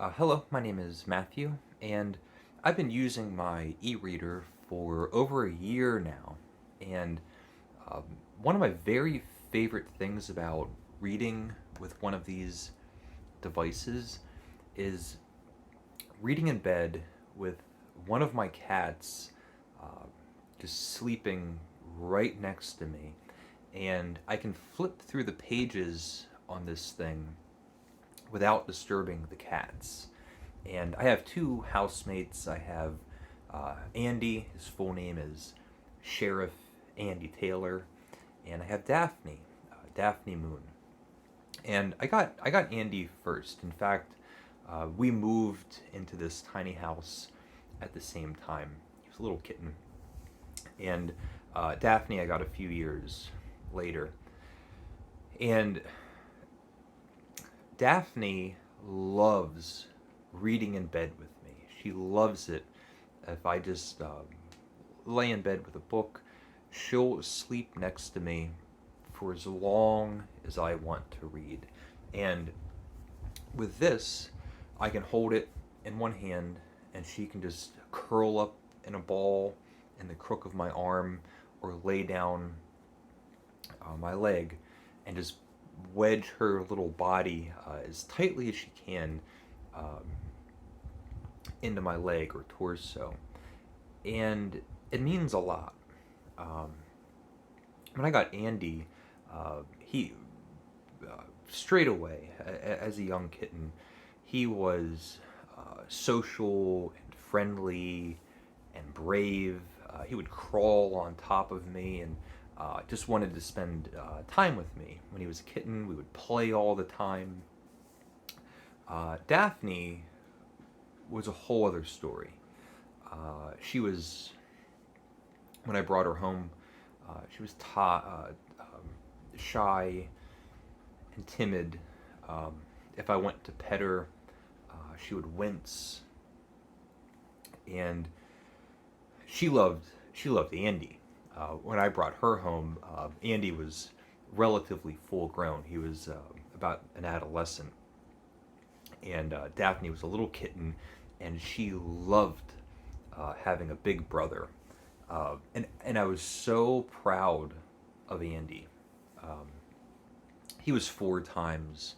Hello, my name is Matthew, and I've been using my e-reader for over a year now. And um, one of my very favorite things about reading with one of these devices is reading in bed with one of my cats uh, just sleeping right next to me. And I can flip through the pages on this thing without disturbing the cats. And I have two housemates. I have Andy, his full name is Sheriff Andy Taylor, and I have Daphne, Daphne Moon. And I got Andy first. In fact, we moved into this tiny house at the same time. He was a little kitten, and Daphne I got a few years later. And Daphne loves reading in bed with me. She loves it. If I just lay in bed with a book, she'll sleep next to me for as long as I want to read. And with this, I can hold it in one hand and she can just curl up in a ball in the crook of my arm or lay down my leg and just wedge her little body as tightly as she can um, into my leg or torso. And it means a lot. Um, when I got Andy, he straight away, as a young kitten, he was social and friendly and brave. He would crawl on top of me and just wanted to spend time with me. When he was a kitten, we would play all the time. Daphne was a whole other story. She was, when I brought her home, she was shy and timid. If I went to pet her, she would wince, and she loved Andy. When I brought her home, Andy was relatively full grown. He was about an adolescent, and Daphne was a little kitten, and she loved having a big brother. And I was so proud of Andy. Um, he was four times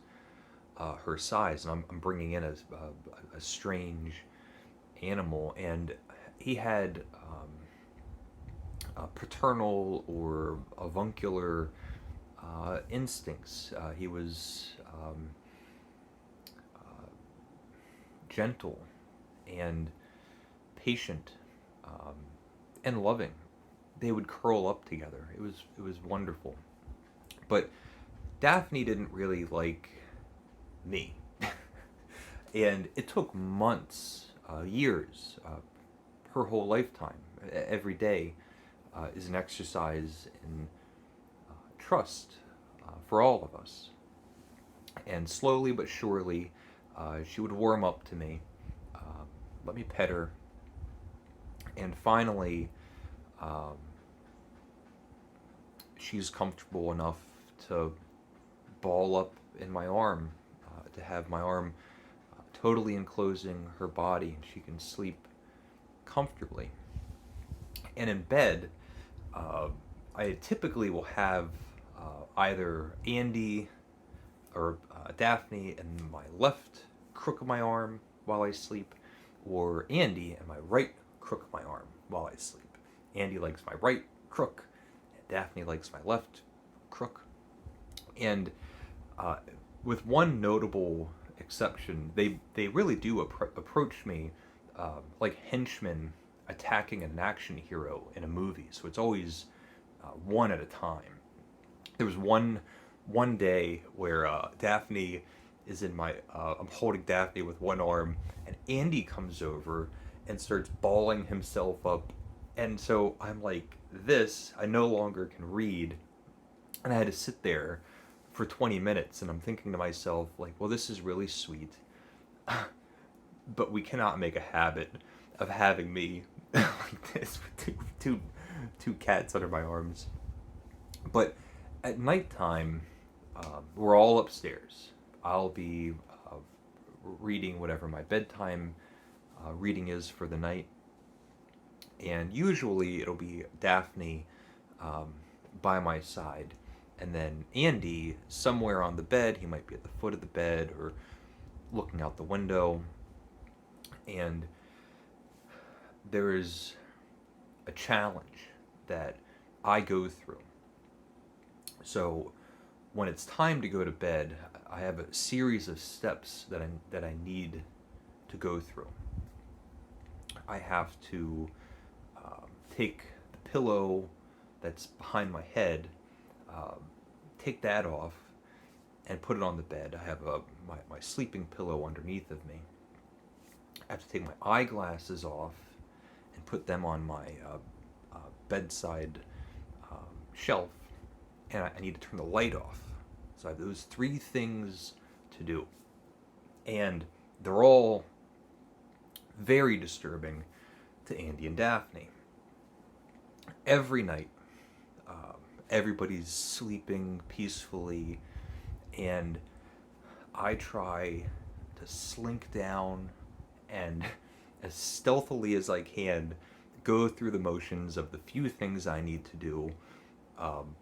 her size, and I'm bringing in a strange animal, and he had paternal or avuncular instincts. He was gentle and patient um, and loving. They would curl up together. It was wonderful. But Daphne didn't really like me, and it took months, years, her whole lifetime. Every day is an exercise in trust for all of us. And slowly but surely, she would warm up to me, let me pet her, and finally, um, she's comfortable enough to ball up in my arm, to have my arm totally enclosing her body, and she can sleep comfortably. And in bed, uh, I typically will have either Andy or Daphne in my left crook of my arm while I sleep, or Andy in my right crook of my arm while I sleep. Andy likes my right crook, and Daphne likes my left crook. And uh, with one notable exception, they really do approach me like henchmen attacking an action hero in a movie. So it's always one at a time. There was one day where Daphne is in my I'm holding Daphne with one arm, and Andy comes over and starts balling himself up, and so I'm like this. I no longer can read, and I had to sit there for 20 minutes, and I'm thinking to myself like, well, this is really sweet, but we cannot make a habit of having me like this with two cats under my arms. But at nighttime, we're all upstairs. I'll be reading whatever my bedtime reading is for the night. And usually it'll be Daphne um, by my side, and then Andy somewhere on the bed. He might be at the foot of the bed or looking out the window. And there is a challenge that I go through. So when it's time to go to bed, I have a series of steps that I need to go through. I have to take the pillow that's behind my head, um, take that off, and put it on the bed. I have my sleeping pillow underneath of me. I have to take my eyeglasses off and put them on my bedside shelf, and I need to turn the light off. So I have those three things to do, and they're all very disturbing to Andy and Daphne. Every night, everybody's sleeping peacefully, and I try to slink down and, as stealthily as I can, go through the motions of the few things I need to do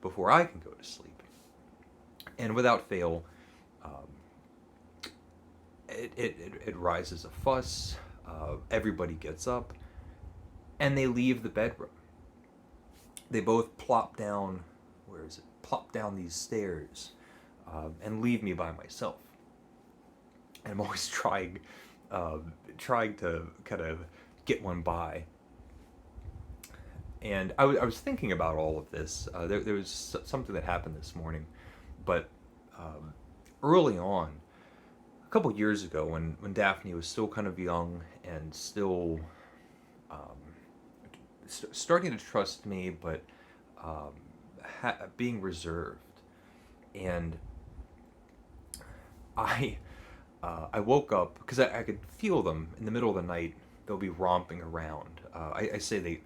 before I can go to sleep. And without fail, it rises a fuss. Everybody gets up, and they leave the bedroom. They both plop down, plop down these stairs, and leave me by myself. And I'm always trying to kind of get one by. And I was thinking about all of this. There was something that happened this morning, but early on, a couple years ago, when Daphne was still kind of young and still starting to trust me, but being reserved, and I woke up because I could feel them in the middle of the night. They'll be romping around. I say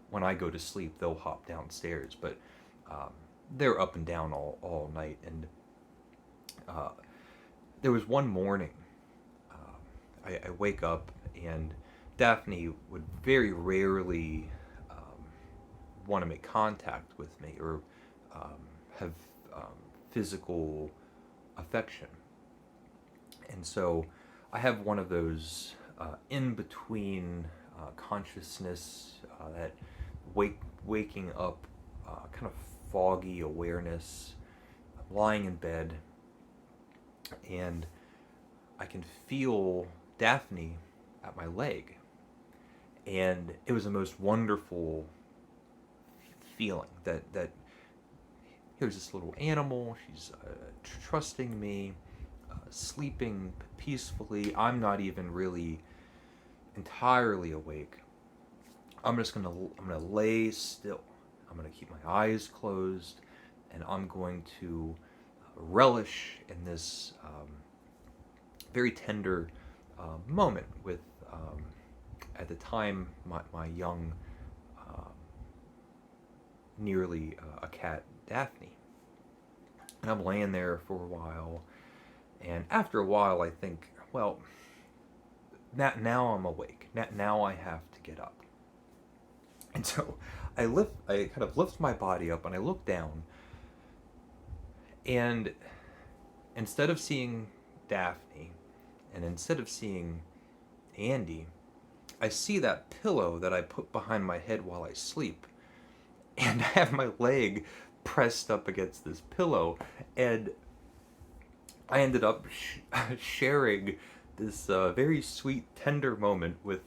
when I go to sleep, they'll hop downstairs, but they're up and down all night. And there was one morning, I wake up, and Daphne would very rarely want to make contact with me or have physical affection. And so I have one of those in-between consciousness, that waking up kind of foggy awareness. I'm lying in bed, and I can feel Daphne at my leg. And it was the most wonderful feeling that here's this little animal. She's trusting me, sleeping peacefully. I'm not even really entirely awake. I'm gonna lay still. I'm gonna keep my eyes closed, and I'm going to relish in this very tender moment with, at the time, my young, nearly a cat, Daphne. And I'm laying there for a while, and after a while I think, well, now I'm awake. Now I have to get up. And so I kind of lift my body up, and I look down, and instead of seeing Daphne, and instead of seeing Andy, I see that pillow that I put behind my head while I sleep, and I have my leg pressed up against this pillow, and I ended up sharing this very sweet, tender moment with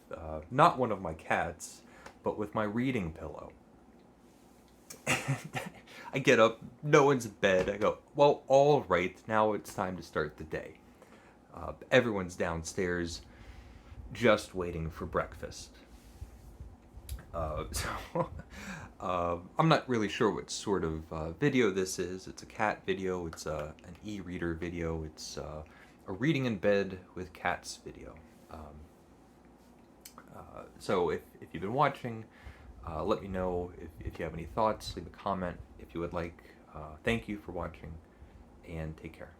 not one of my cats, but with my reading pillow. And I get up, no one's in bed. I go, well, all right, now it's time to start the day. Everyone's downstairs just waiting for breakfast. I'm not really sure what sort of video this is. It's a cat video, it's an e-reader video, it's a reading in bed with cats video. So if you've been watching, let me know if you have any thoughts. Leave a comment if you would like. Thank you for watching, and take care.